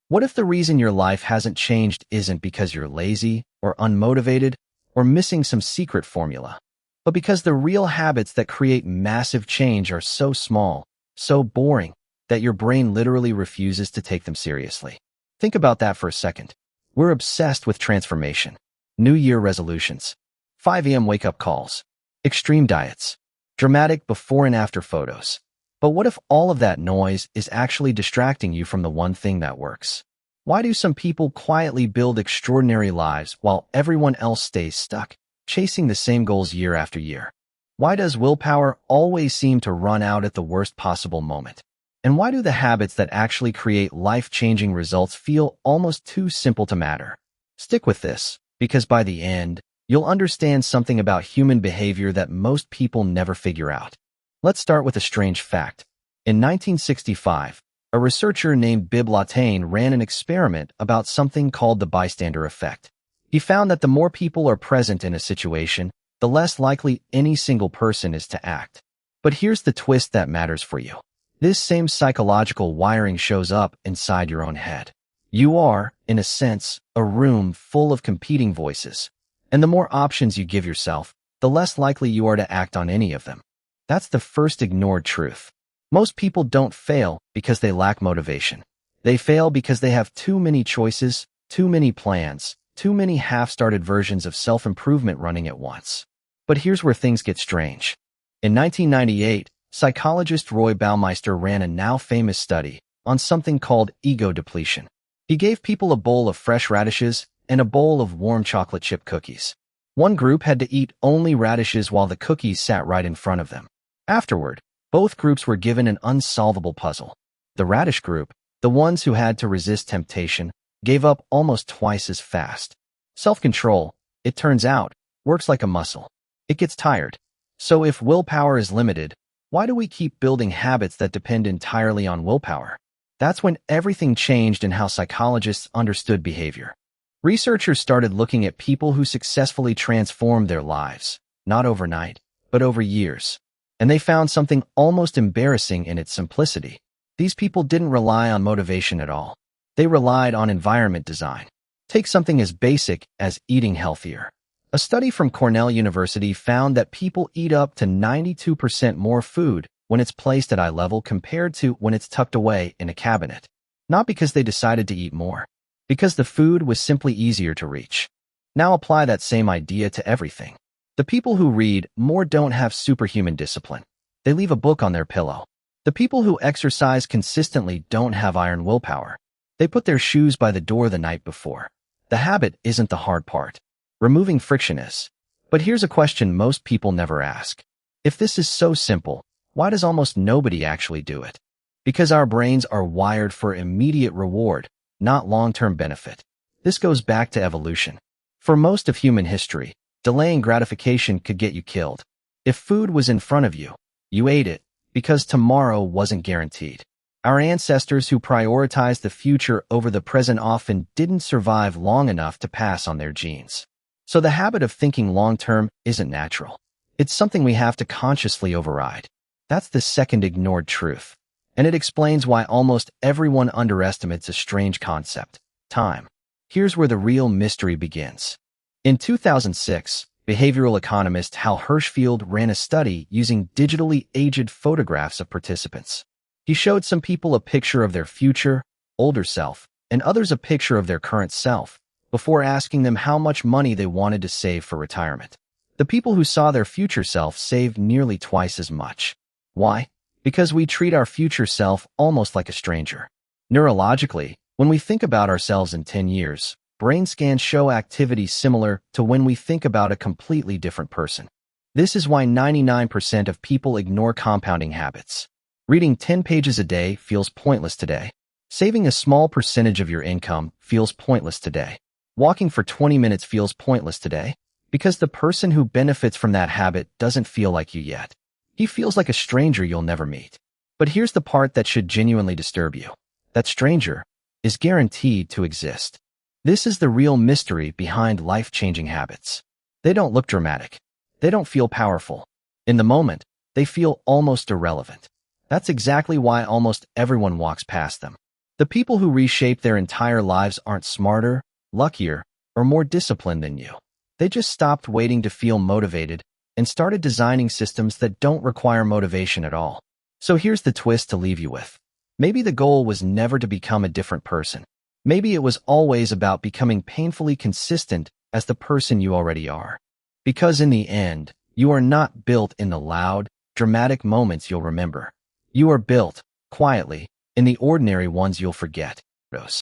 What if the reason your life hasn't changed isn't because you're lazy or unmotivated or missing some secret formula, but because the real habits that create massive change are so small, so boring, that your brain literally refuses to take them seriously? Think about that for a second. We're obsessed with transformation, New Year resolutions, 5 a.m. wake-up calls, extreme diets, dramatic before and after photos. But what if all of that noise is actually distracting you from the one thing that works? Why do some people quietly build extraordinary lives while everyone else stays stuck, chasing the same goals year after year? Why does willpower always seem to run out at the worst possible moment? And why do the habits that actually create life-changing results feel almost too simple to matter? Stick with this, because by the end, you'll understand something about human behavior that most people never figure out. Let's start with a strange fact. In 1965, a researcher named Bibb Latané ran an experiment about something called the bystander effect. He found that the more people are present in a situation, the less likely any single person is to act. But here's the twist that matters for you. This same psychological wiring shows up inside your own head. You are, in a sense, a room full of competing voices. And the more options you give yourself, the less likely you are to act on any of them. That's the first ignored truth. Most people don't fail because they lack motivation. They fail because they have too many choices, too many plans, too many half-started versions of self-improvement running at once. But here's where things get strange. In 1998, psychologist Roy Baumeister ran a now-famous study on something called ego depletion. He gave people a bowl of fresh radishes and a bowl of warm chocolate chip cookies. One group had to eat only radishes while the cookies sat right in front of them. Afterward, both groups were given an unsolvable puzzle. The radish group, the ones who had to resist temptation, gave up almost twice as fast. Self-control, it turns out, works like a muscle. It gets tired. So if willpower is limited, why do we keep building habits that depend entirely on willpower? That's when everything changed in how psychologists understood behavior. Researchers started looking at people who successfully transformed their lives, not overnight, but over years. And they found something almost embarrassing in its simplicity. These people didn't rely on motivation at all. They relied on environment design. Take something as basic as eating healthier. A study from Cornell University found that people eat up to 92% more food when it's placed at eye level compared to when it's tucked away in a cabinet. Not because they decided to eat more, because the food was simply easier to reach. Now apply that same idea to everything. The people who read more don't have superhuman discipline. They leave a book on their pillow. The people who exercise consistently don't have iron willpower. They put their shoes by the door the night before. The habit isn't the hard part. Removing friction is. But here's a question most people never ask. If this is so simple, why does almost nobody actually do it? Because our brains are wired for immediate reward, not long-term benefit. This goes back to evolution. For most of human history, delaying gratification could get you killed. If food was in front of you, you ate it because tomorrow wasn't guaranteed. Our ancestors who prioritized the future over the present often didn't survive long enough to pass on their genes. So the habit of thinking long-term isn't natural. It's something we have to consciously override. That's the second ignored truth. And it explains why almost everyone underestimates a strange concept: time. Here's where the real mystery begins. In 2006, behavioral economist Hal Hershfield ran a study using digitally aged photographs of participants. He showed some people a picture of their future, older self, and others a picture of their current self, before asking them how much money they wanted to save for retirement. The people who saw their future self saved nearly twice as much. Why? Because we treat our future self almost like a stranger. Neurologically, when we think about ourselves in 10 years, brain scans show activity similar to when we think about a completely different person. This is why 99% of people ignore compounding habits. Reading 10 pages a day feels pointless today. Saving a small percentage of your income feels pointless today. Walking for 20 minutes feels pointless today, because the person who benefits from that habit doesn't feel like you yet. He feels like a stranger you'll never meet. But here's the part that should genuinely disturb you. That stranger is guaranteed to exist. This is the real mystery behind life-changing habits. They don't look dramatic. They don't feel powerful. In the moment, they feel almost irrelevant. That's exactly why almost everyone walks past them. The people who reshape their entire lives aren't smarter, luckier, or more disciplined than you. They just stopped waiting to feel motivated and started designing systems that don't require motivation at all. So here's the twist to leave you with. Maybe the goal was never to become a different person. Maybe it was always about becoming painfully consistent as the person you already are. Because in the end, you are not built in the loud, dramatic moments you'll remember. You are built, quietly, in the ordinary ones you'll forget.